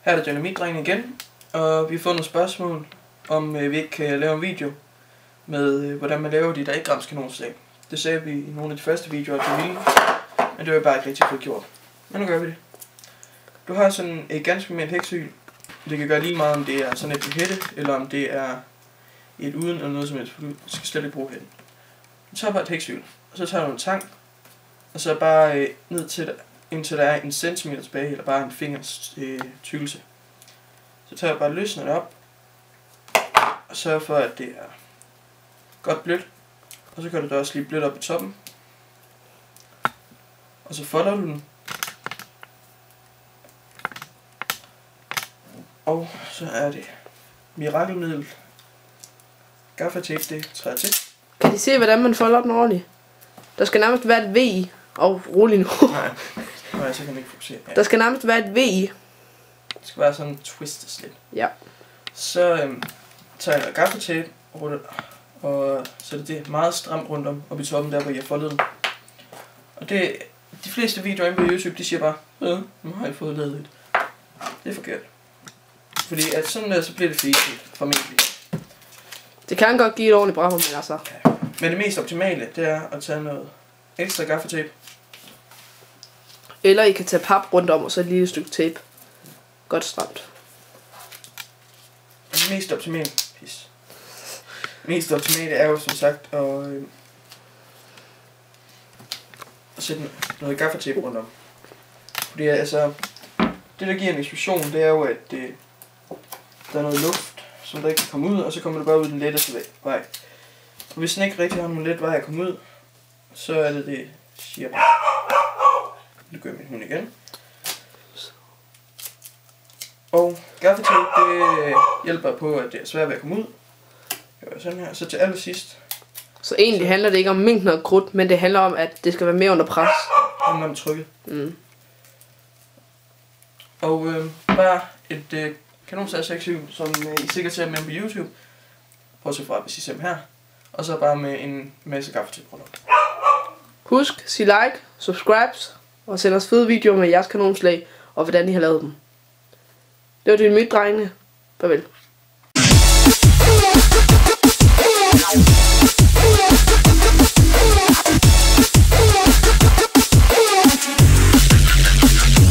Her er der Dynamitdrengen igen, og vi har fået nogle spørgsmål, om vi ikke kan lave en video med, hvordan man laver de der 1 grams kanonslag. Det sagde vi i nogle af de første videoer, at vi ville, men det var bare ikke rigtig fået gjort. Men nu gør vi det. Du har sådan et ganske almindeligt hæksyl. Det kan gøre lige meget, om det er sådan et med hætte, eller om det er et uden eller noget som helst, for du skal slet ikke bruge hætten. Du tager bare et hæksyl, og så tager du en tang, og så bare ned til indtil der er 1 centimeter tilbage, eller bare en fingers tykkelse. Så tager jeg bare løsner det op, og sørger for, at det er godt blødt. Og så gør du det også lige blødt op i toppen. Og så folder du den. Og så er det mirakelmiddel. Gaffatape, det træder til. Kan de se, hvordan man folder den ordentligt? Der skal nærmest være et V i. Og rolig nu. Nej, så kan man ikke fokusere. Ja. Der skal nærmest være et V i. Det skal være sådan twistet lidt. Ja. Så tager jeg gaffatape og sætter det meget stramt rundt om op i toppen, der hvor jeg har foldet den. Og det, de fleste videoer inde på YouTube, de siger bare, nu har jeg fået lavet det. Det er forkert. Fordi at sådan der, så bliver det fiset formentlig. Det kan godt give et ordentligt brammer, men altså. Ja. Men det mest optimale, det er at tage noget ekstra gaffatape. Eller I kan tage pap rundt om, og så et lille stykke tape. Godt stramt. Det mest optimale, mest optimale er jo som sagt at sætte noget gaffatape rundt om. Fordi altså, det der giver en eksplosion, det er jo at der er noget luft, som der ikke kan komme ud, og så kommer det bare ud den letteste vej. Og hvis den ikke rigtig har nogen let vej at komme ud, så er det siger jeg. Nu gør jeg min hund igen. Og gaffatape, det hjælper på, at det er svært ved at komme ud. Jeg gør sådan her. Så til allersidst. Så egentlig handler det ikke om mængden af krudt, men det handler om, at det skal være mere under pres. Det handler om trykket. Og bare et kanonslagsæksyn, som I sikkert ser med på YouTube. Prøv at se fra, hvis I ser dem her. Og så bare med en masse gaffatape rundt om. Husk, sig like, subscribe og send os fede videoer med jeres kanonslag og hvordan I har lavet dem. Det var Dynamitdrengene. Farvel.